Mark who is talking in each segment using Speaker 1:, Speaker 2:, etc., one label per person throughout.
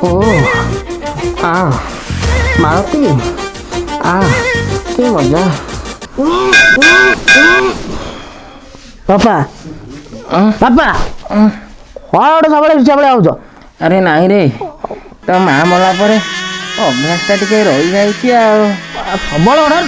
Speaker 1: ଓ ମାଳତୀ କି ମଜା। ବାପା ବାପା କଣ ସବୁବେଳେ ହିସାବରେ ଆଉଛ?
Speaker 2: ଆରେ ନାଇଁ ରେ, ତ ମା ମଲା ପରେ ଅଭ୍ୟାସଟା ଟିକେ ରହିଯାଇଛି ଆଉ।
Speaker 1: ସବୁବେଳେ ଅର୍ଡର।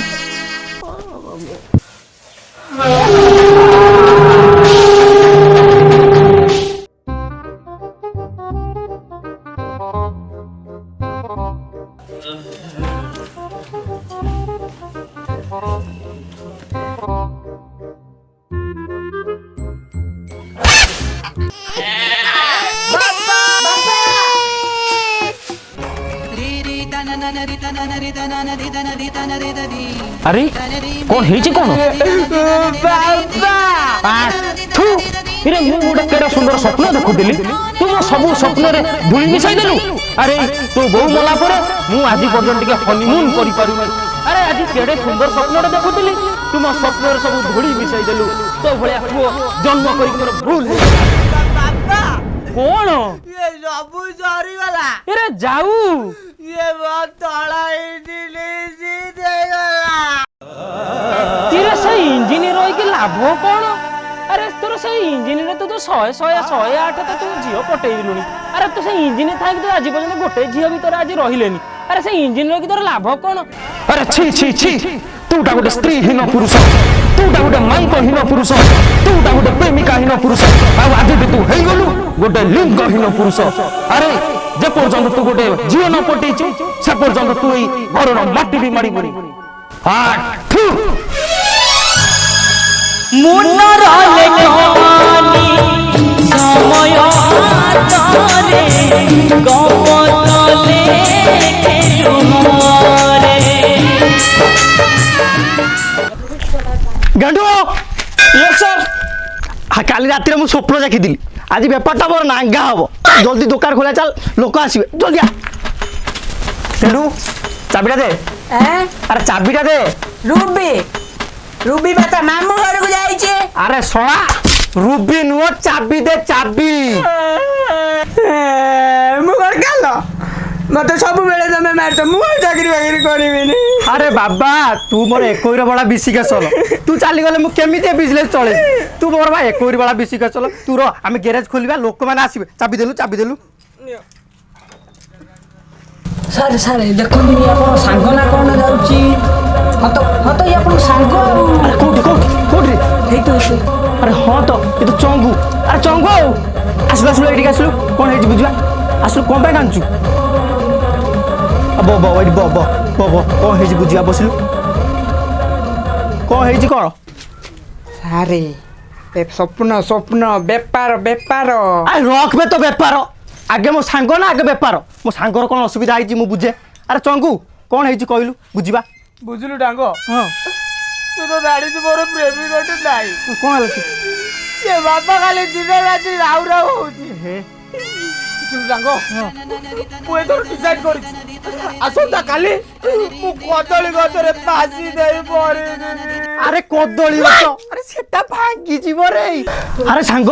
Speaker 3: अरे कौन हेची कौन इरे मु गोटे केड़ा सुंदर स्वप्न देखुଥିଲି तू मो सब स्वप्न रे धूଳି मिसाई देलु। अरे तू बहु मला परे मु आज पर्यंत के हनीमून करि पारु नै। अरे आज केड़े सुंदर स्वप्न रे देखुଥିଲି तू मो स्वप्न रे सब धूଳି मिसाई देलु। तो भलिया पुओ जन्म करि मोर भूल हे बाबा। कौन
Speaker 4: ये सब सरी वाला
Speaker 3: अरे जाऊ
Speaker 4: ये बहुत तड़ा
Speaker 3: तेरे से इंजीनियर होई के लाभ कौन? अरे तोर से इंजीनियर तो 100 तो तू झील पटेलुनी। अरे तू से इंजीनियर था कि आज पर्यंत गोटे झील भी तोर आज रहिलेनी। अरे से इंजीनियर की तोर लाभ कौन?
Speaker 5: अरे छी छी छी तूटा गोटे स्त्रीहीन पुरुष, तूटा गोटे माईकहीन पुरुष, तूटा गोटे प्रेमिकाहीन पुरुष, आज तू हो गलु गोटे लिंगहीन पुरुष। अरे जे पर्यंत तू गोटे झील न पटेचु से पर्यंत तू घर माटी भी मारी बुरी
Speaker 1: गांडू यस सर। काली रात मु स्वप्न देखी आज बेपारटा मोर नांगा हम। जल्दी दुकान खोला चल लोक आसवे जल्दी आ। गांडू चाबीटा दे। अरे चाबीटा दे।
Speaker 4: रूबी रूबी बाता मामू घर को जाइए।
Speaker 1: अरे सोना रूबी नुह चाबी दे चाबी।
Speaker 4: मु घर कालो मत सब बेले तमे मारत मु चाकरी बाकरी करबिनी।
Speaker 1: अरे बाबा तू मोर एकोईर बड़ा बिसिका चल तू चली गले मु केमिते बिजनेस चले। तू मोर बा एकोईर बड़ा बिसिका चल तू रो आमे गैरेज खोलिबा लोक माने आसीबे। चाबी देलु
Speaker 4: सर सर देखो ये अपन सांग ना कोन जाउची हतो ये अपन सांग।
Speaker 1: अरे कोठी रे
Speaker 4: हे तो
Speaker 1: अरे हाँ तो ये तो चंगू। अरे चंगू आसलु एठी आसलु कोन हेजी बुझवा आसलु कोन पे कांचू अब एठी कोन हेजी बुझवा बसलु कोन हेजी कोन
Speaker 4: सारे स्वप्न स्वप्न बेपार बेपार।
Speaker 1: अरे रख बे तो बेपार आगे मो सांग ना आगे बेपार मो सांगर कौन असुविधा है मु बुझे। अरे चंगू कौन है कहलु बुझा
Speaker 4: बुझलु डांगो।
Speaker 1: हाँ
Speaker 4: तू तो जानी मोर प्रेमी गोटे नाई
Speaker 1: कौन
Speaker 4: ये बापा खाली दिन राति राउ राउ होची। डांगो मु एतो डिसाइड करी आसंता काली मु कदली गतरे पासी देई परी।
Speaker 1: अरे कदली गछ अरे सेटा भांगी जीव रे। अरे सांग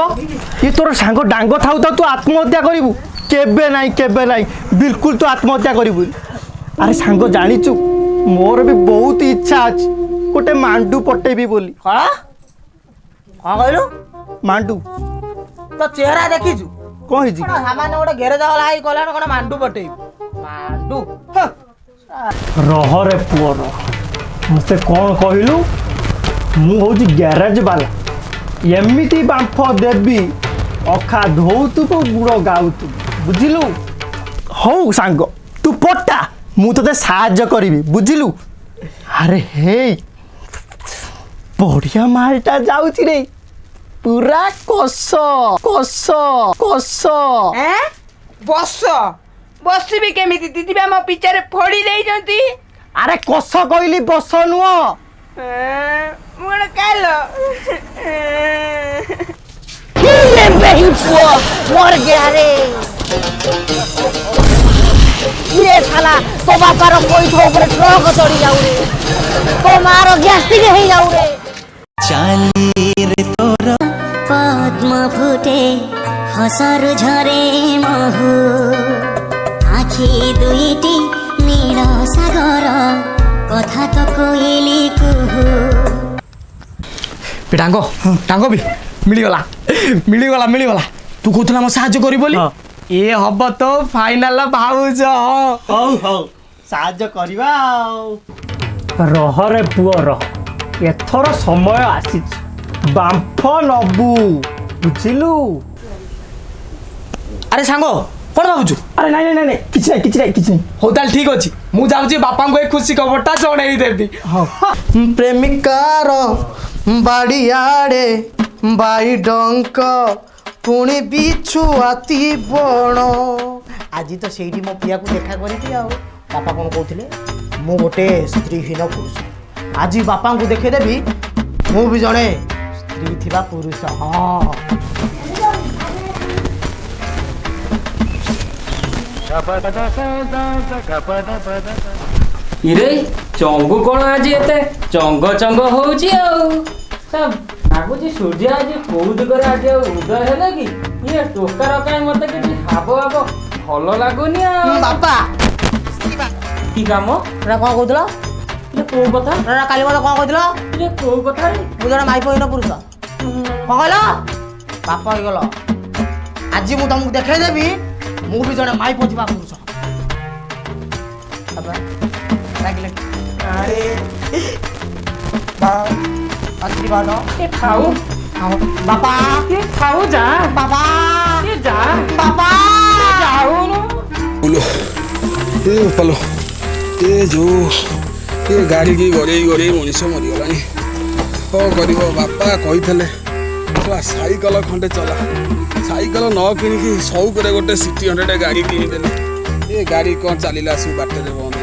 Speaker 1: ये तोर सांग डांग थाउ तू आत्महत्या करिवु केबे नाही बिल्कुल तू आत्महत्या करिवु। अरे सांग जानिचु मोर भी बहुत इच्छा अछि गोटे मांडू पटेबी बोली।
Speaker 4: हां हां कहलु
Speaker 1: मांडू
Speaker 4: तो चेहरा देखिजु
Speaker 1: कौन है जी
Speaker 4: सामान्य गोटे गैरेज वाला आई कहला कोन मांडू पटेई मांडू
Speaker 1: रह रे पुअर मते कौन कहलु मु होजी गैरेज वाला एमिति बांफ देबी अखा धोतु तो गुड़ गाउतु बुझिलु। हौ सांग तू पट्टा मु तते साहाय्य करिवि बुझिलु। अरे हे बढ़िया मालटा जाउची रे पूरा कस कस कस।
Speaker 4: बस बसबी केमिति दीदी बा मो पिछरे फोड़ी देई जंती।
Speaker 1: अरे कस कहली बस नुह
Speaker 4: मुण कालो
Speaker 6: ये बेही पुआ मर गया रे। ये साला तो बापार कोई तो ऊपर ट्रक चढ़ी जाऊ रे तो मारो गैस्ट्रिक हे जाऊ रे।
Speaker 7: चाली रे तोर पद्म फुटे हसर झरे महु
Speaker 4: ডাঙ্গ ডাঙ্গ বি মিলিগলা মিলিগলা মিলিগলা তু কହୁଥିଲା ମୋ ସାହାଯ୍ୟ କରିବୁ ବୋଲି ଏ ହବ ତ ଫାଇନାଲ ଭାଉଜ
Speaker 1: ହଉ ହଉ ସାହାଯ୍ୟ କରିବା ଆଉ ରହରେ ପୁଅର ଏଥର ସମୟ ଆସିଛି ବାମ୍ଫ ନବୁ ବୁଝିଲୁ
Speaker 4: ଆରେ ସାଙ୍ଗ କ'ଣ ଭାବୁଛୁ
Speaker 1: ଆରେ ନାଇଁ ନାଇଁ ନାଇଁ କିଛି ନାହିଁ
Speaker 4: ହଉ ତାହେଲେ ଠିକ ଅଛି ମୁଁ ଯାଉଛି ବାପାଙ୍କୁ ଏ ଖୁସି ଖବରଟା ଜଣେଇ ଦେବି ପ୍ରେମିକାର ବାଡ଼ିଆଡ଼େ ବାଇ ଡଙ୍କ ପୁଣି ବିଛୁଆତି ବଣ ଆଜି ତ ସେଇଠି ମୋ ପିଆକୁ ଦେଖା କରିବି ଆଉ ବାପା କ'ଣ କହୁଥିଲେ ମୁଁ ଗୋଟେ ସ୍ତ୍ରୀହୀନ ପୁରୁଷ ଆଜି ବାପାଙ୍କୁ ଦେଖେଇଦେବି ମୁଁ ବି ଜଣେ ସ୍ତ୍ରୀ ଥିବା ପୁରୁଷ
Speaker 2: ଇରେ ଚଙ୍ଗୁ କ'ଣ ଆଜି ଏତେ ଚଙ୍ଗ ଚଙ୍ଗ ହଉଛି ଆଉ ଲାଗୁଛି ସୂର୍ଯ୍ୟ ଆଜି କୋଉ ଦିଗରେ ଆଜି ଆଉ ଉଦୟ ହେଲେ କି ଇଏ ଟୋକାର କାଇଁ ମତେ କିଛି ହାବ ହାବ ଭଲ ଲାଗୁନି ଆଉ
Speaker 4: ବାପା
Speaker 2: କି କାମ
Speaker 6: ଏଟା କ'ଣ କହୁଥିଲ
Speaker 2: ଇଏ କୋଉ କଥା
Speaker 6: ଏଟା କାଲି ମୋତେ କ'ଣ କହୁଥିଲ
Speaker 2: ଇଏ କୋଉ କଥା ରେ
Speaker 6: ମୁଁ ଜଣେ ମାଇପହୀନ ପୁରୁଷ କ'ଣ କହିଲ ପାପ ହେଇଗଲ
Speaker 4: ଆଜି ମୁଁ ତମକୁ ଦେଖେଇଦେବି ମୁଁ ବି ଜଣେ ମାଇପ ଥିବା ପୁରୁଷ ଆଶୀର୍ବାଦ
Speaker 2: ଖାଉ
Speaker 4: ବାପା
Speaker 2: ଖାଉ ଯା
Speaker 4: ବାପା
Speaker 2: ଯା
Speaker 4: ବାପା
Speaker 2: ଯାଉନୁ
Speaker 5: ପାଲ ଏ ଯୋଉ ଏ ଗାଡ଼ିକି ଗଡ଼େଇ ମଣିଷ ମରିଗଲାଣି କ'ଣ କରିବ ବାପା କହିଥିଲେ ସାଇକେଲ ଖଣ୍ଡେ ଚଲା ସାଇକେଲ ନ କିଣିକି ସଉକରେ ଗୋଟେ ସିଟି 100 ଗାଡ଼ି କିଣିଦେଲି ଏ ଗାଡ଼ି କ'ଣ ଚାଲିଲା ସବୁ ବାଟରେ ବନ୍ଦ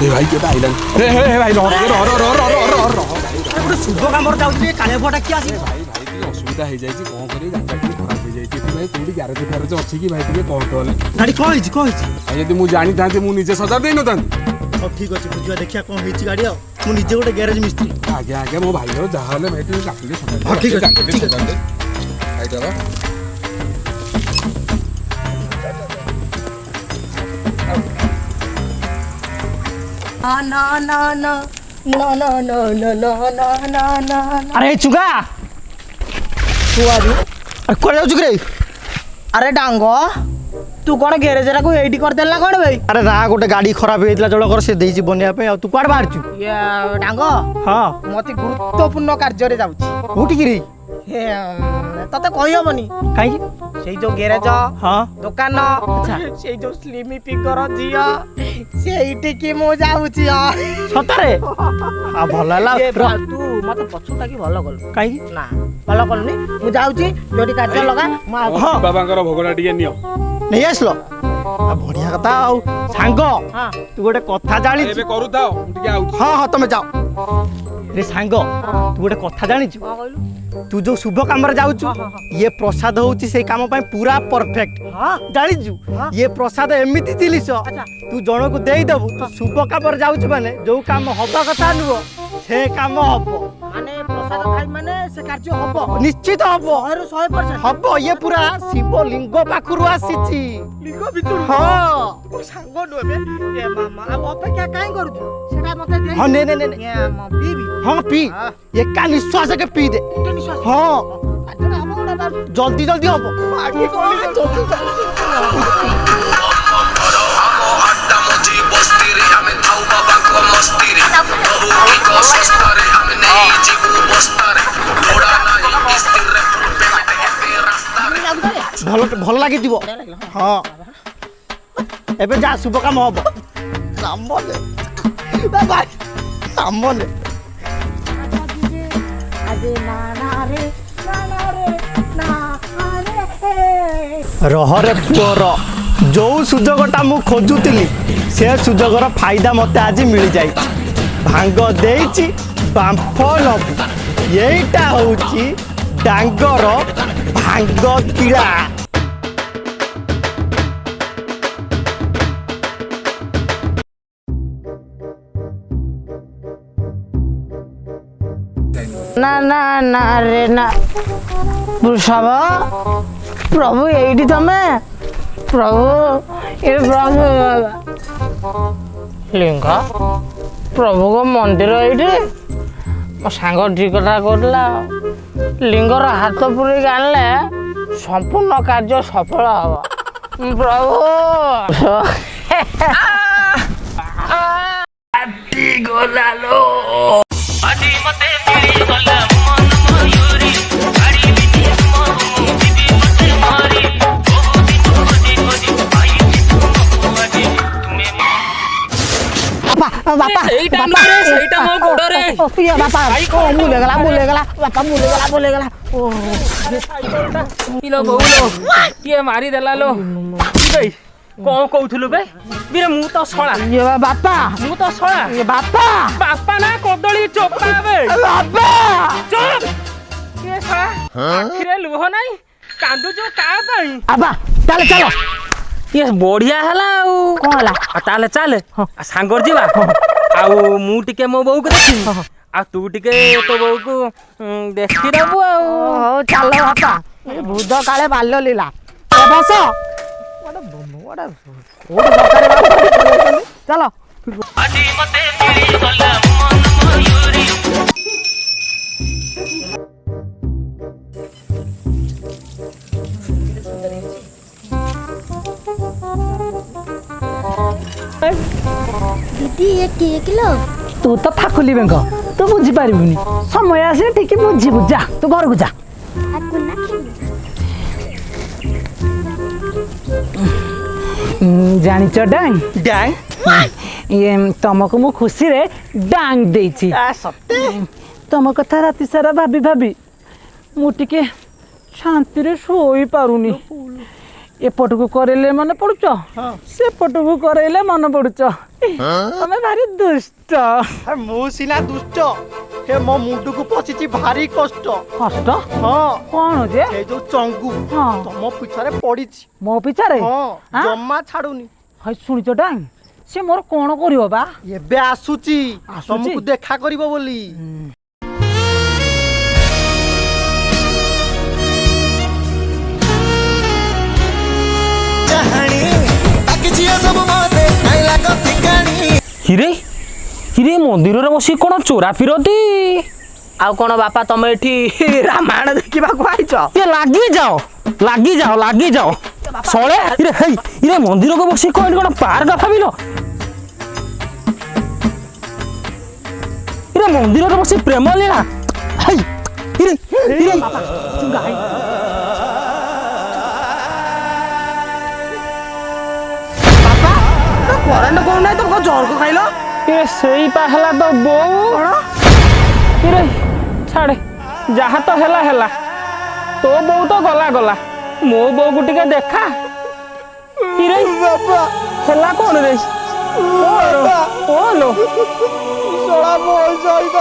Speaker 5: ଏ ଭାଇ କେବେ ଆଇଲାନି ଭାଇ
Speaker 1: ଗୋଟେ ଶୁଭ କାମରେ ଯାଉଛି କାଳିଆ ପୁଅଟା କିଏ ଆସିବ
Speaker 5: ଭାଇ ଟିକେ ଅସୁବିଧା ହେଇଯାଇଛି କ'ଣ କରିବି ଗାଡ଼ିଟା ଟିକେ ଖରାପ ହେଇଯାଇଛି ଭାଇ କୋଉଠି ଗ୍ୟାରେଜ ଫ୍ୟାରେଜ ଅଛି କି ଭାଇ ଟିକେ କହ ତୋଲେ
Speaker 1: ଗାଡ଼ି କ'ଣ ହେଇଛି
Speaker 5: ଆଉ ଯଦି ମୁଁ ଜାଣିଥାନ୍ତି ମୁଁ ନିଜେ ସଜାଡ଼ି ଦେଇନଥାନ୍ତି
Speaker 1: ହଉ ଠିକ୍ ଅଛି ବୁଝିବା ଦେଖିବା କ'ଣ ହେଇଛି ଗାଡ଼ି ଆଉ ମୁଁ ନିଜେ ଗୋଟେ ଗ୍ୟାରେଜ ମିସ୍ତ୍ରୀ
Speaker 5: ଆଜ୍ଞା ମୋ ଭାଇର ଯାହା ହେଲେ ଭାଇ ଟିକେ କାଟିଲେ ସଜାଡ଼ି
Speaker 1: ହଁ ଠିକ୍ ଅଛି
Speaker 5: ଭାଇଟା
Speaker 1: ଆରେ ଚୁଗା
Speaker 4: କୁଆଡ଼େ
Speaker 1: କୁଆଡ଼େ ଯାଉଛୁ କି ରେ
Speaker 4: ଆରେ ଡାଙ୍ଗ ତୁ କ'ଣ ଗ୍ୟାରେଜଟାକୁ ଏଇଠି କରିଦେଲା ନା କ'ଣ ଭାଇ
Speaker 1: ଆରେ ରା ଗୋଟେ ଗାଡ଼ି ଖରାପ ହେଇଯାଇଥିଲା ଜଣଙ୍କର ସେ ଦେଇଛି ବନେଇବା ପାଇଁ ଆଉ ତୁ କୁଆଡ଼େ ବାହାରିଛୁ
Speaker 4: ଡାଙ୍ଗ
Speaker 1: ହଁ
Speaker 4: ମତେ ଗୁରୁତ୍ୱପୂର୍ଣ୍ଣ କାର୍ଯ୍ୟରେ ଯାଉଛି
Speaker 1: କୋଉଠିକି
Speaker 4: ତତେ କହିହବନି
Speaker 1: କାହିଁକି
Speaker 4: ସେଇ ଯୋଉ ଗ୍ୟାରେଜ
Speaker 1: ହଁ
Speaker 4: ଦୋକାନ ସେଇ ଯୋଉ ସ୍ଲିମି ଫିଗର ଝିଅ ସେଇଠିକି ମୁଁ ଯାଉଛି
Speaker 1: ସତରେ ଭଲ ହେଲା
Speaker 4: ତୁ ମତେ ପଛକୁ ଡାକି ଭଲ କଲୁ
Speaker 1: କାହିଁକି
Speaker 4: ନା ଭଲ କଲୁନି ମୁଁ ଯାଉଛି ଯୋଉଠି କାର୍ଯ୍ୟ ଲଗା
Speaker 5: ବାବାଙ୍କର ଭୋଗଟା ଟିକେ ନିଅ
Speaker 1: ନେଇ ଆସିଲ ବଢିଆ କଥା ଆଉ ସାଙ୍ଗ ତୁ ଗୋଟେ କଥା ଜାଣିଛୁ
Speaker 5: ଏବେ କରୁଥାଅ ମୁଁ ଟିକେ ଆଉଛି
Speaker 1: ହଁ ତମେ ଯାଅ ରେ ସାଙ୍ଗ ତୁ ଗୋଟେ କଥା ଜାଣିଛୁ ତୁ ଯୋଉ ଶୁଭ କାମରେ ଯାଉଛୁ ଇଏ ପ୍ରସାଦ ହଉଛି ସେଇ କାମ ପାଇଁ ପୁରା ପରଫେକ୍ଟ ଜାଣିଛୁ ଇଏ ପ୍ରସାଦ ଏମିତି ଜିନିଷ ତୁ ଜଣକୁ ଦେଇଦବୁ ତୁ ଶୁଭ କାମରେ ଯାଉଛୁ ମାନେ ଯୋଉ କାମ ହବା କଥା ନୁହଁ ସେ କାମ ହବ
Speaker 4: ମାନେ ପ୍ରସାଦ ଖାଇ ମାନେ ସେ କାର୍ଯ୍ୟ ହବ
Speaker 1: ନିଶ୍ଚିତ ହବ
Speaker 4: 100%
Speaker 1: ହବ ଇଏ ପୁରା ଶିବ ଲିଙ୍ଗ ପାଖରୁ ଆସିଛି
Speaker 4: ଲିଙ୍ଗ ଭିତରୁ
Speaker 1: ହଁ
Speaker 4: ସାଙ୍ଗ ନୁହେଁ ଏ ମାମା ଆଉ ଅପେକ୍ଷା କାଇଁ କରୁଛୁ ସେଟା ମତେ ଦେ
Speaker 1: ହଁ ନେ
Speaker 4: ପିଇବି
Speaker 1: ହଁ ପି ଏକା ନିଶ୍ୱାସ କେ ପି ଦେ ହଁ ଜଲ୍ଦି ଜଲ୍ଦି ହବ ଭଲ ଲାଗିଥିବ ହଁ ଏବେ ଯା ଶୁଭ କାମ ହବ ରହରେ ପୁଅର ଯୋଉ ସୁଯୋଗଟା ମୁଁ ଖୋଜୁଥିଲି ସେ ସୁଯୋଗର ଫାଇଦା ମତେ ଆଜି ମିଳିଯାଇଛି ଭାଙ୍ଗ ଦେଇଛି ବାମ୍ଫ ନବୁ ଏଇଟା ହଉଛି ଡାଙ୍ଗର ଭାଙ୍ଗ କିଳା
Speaker 6: ନା ନା ନା ରେ ନା ବୃଷଭ ପ୍ରଭୁ ଏଇଠି ତମେ ପ୍ରଭୁ ଏ ପ୍ରଭୁ ଲିଙ୍ଗ ପ୍ରଭୁଙ୍କ ମନ୍ଦିର ଏଇଠି ମୋ ସାଙ୍ଗ ଠିକ କଥା କହୁଥିଲା ଲିଙ୍ଗର ହାତ ପୁରେଇକି ଆଣିଲେ ସମ୍ପୂର୍ଣ୍ଣ କାର୍ଯ୍ୟ ସଫଳ ହବ ପ୍ରଭୁ ବାପା
Speaker 2: ସେଇଟା ମୋ ଗୋଡରେ
Speaker 6: ବାପା ବୁଲେଗଲା
Speaker 2: ଇଲୋ ବୋଉଲୋ କିଏ ମାରିଦେଲା ଲୋ ବେ କଣ କହୁଥିଲୁ ବେ ବିରେ ମୁଁ ତ ଶଳା
Speaker 6: ବାପା
Speaker 2: ମୁଁ ତ ଶଳା
Speaker 6: ବାପା
Speaker 2: ବାପା ନା କଦଳୀ ଚୋପା ବେ
Speaker 6: ବାପା
Speaker 2: ଚୁପ୍ କିଏ ଶଳା ଆଖିରେ ଲୁହ ନାହିଁ କାନ୍ଦୁଛୁ କାହା ପାଇଁ
Speaker 6: ବାପା ଚାଲ ଚାଲ
Speaker 2: ଇଏ ବଢିଆ ହେଲା ଆଉ
Speaker 6: କଣ ହେଲା
Speaker 2: ତାହେଲେ ଚାଲେ ସାଙ୍ଗରେ ଯିବା ଆଉ ମୁଁ ଟିକେ ମୋ ବୋଉକୁ ଦେଖିବି ଆଉ ତୁ ଟିକେ ତୋ ବୋଉକୁ ଦେଖିଦବୁ ଆଉ
Speaker 6: ହଉ ଚାଲ ବାପା ଭୂତ କାଳେ ବାଲ୍ୟ ଲୀଳା ବସ ଚାଲ
Speaker 8: दीदी ये किए किलो
Speaker 6: ତୁ ତ ଥାକୁଲି ବେଙ୍ଗ ତୁ ବୁଝିପାରିବୁନି ସମୟ ଆସିଲେ ଠିକ ବୁଝିବୁ ଯା ତୁ ଘରକୁ ଯା
Speaker 8: akuna
Speaker 6: ଜାଣିଛ ଡାଙ୍ଗ
Speaker 1: ଡ୍ୟାଙ୍ଗ
Speaker 6: ଇଏ ତମକୁ ମୁଁ ଖୁସିରେ ଡାଙ୍ଗ ଦେଇଛି
Speaker 1: ସତେ
Speaker 6: ତମ କଥା ରାତି ସାରା ଭାବି ଭାବି ମୁଁ ଟିକେ ଶାନ୍ତିରେ ଶୋଇପାରୁନି ଏପଟକୁ କରେଇଲେ ମନେ ପଡୁଛ ସେପଟକୁ କରେଇଲେ ମନେ ପଡୁଛ ତମେ ଭାରି ଦୁଷ୍ଟ
Speaker 1: ମୁଁ ସିନା ଦୁଷ୍ଟ ହେ ମୋ ମୁଣ୍ଡକୁ ପଶିଛି ଭାରି କଷ୍ଟ
Speaker 6: କଷ୍ଟ
Speaker 1: ହଁ
Speaker 6: କଣ ଯେ
Speaker 1: ସେଇ ଯୋଉ ଚଙ୍ଗୁ
Speaker 6: ହଁ।
Speaker 1: ତମ ପିଛାରେ ପଡିଛି
Speaker 6: ମୋ ପିଛାରେ
Speaker 1: ହଁ
Speaker 6: ଆଁ?
Speaker 1: ଜମା ଛାଡୁନି
Speaker 6: ହଇ ଶୁଣିଛ ଡାଙ୍ଗ ସେ ମୋର କଣ କରିବ ବା
Speaker 1: ଏବେ ଆସୁଛି
Speaker 6: ଆସୁଛି?
Speaker 1: ତମକୁ ଦେଖା କରିବ ବୋଲି
Speaker 3: ହିରେ ହିରେ ମନ୍ଦିରରେ ବସି କଣ ଚୋରା ଫିରନ୍ତି
Speaker 6: ଆଉ କଣ ବାପା ତମେ ଏଠି ରାମାୟଣ ଦେଖିବାକୁ ଆଇଛ
Speaker 3: ଏ ଲାଗିଯାଅ ସଳେ ଇରେ ହେଇ ଇରେ ମନ୍ଦିରକୁ ବସି କଣ ଏଠି କଣ ପାର୍କ ଭାବିଲ ଇରେ ମନ୍ଦିରରେ ବସି ପ୍ରେମ ଲୀଳା ହେଇ ଇରେ ଇରେ
Speaker 6: କରେଣ୍ଟ କଣ ନାହିଁ ତମକୁ ଜରକୁ ଖାଇଲ
Speaker 3: ଇରେ ସେଇ ପା ହେଲା ତ ବୋଉ ଇରେ ଛାଡେ ଯାହା ତ ହେଲା ତୋ ବୋଉ ତ ଗଲା ମୋ ବୋଉକୁ ଟିକେ ଦେଖା ଇରେ ହେଲା କଣ ରେ
Speaker 1: ଶଳା ମୋ ସହିତ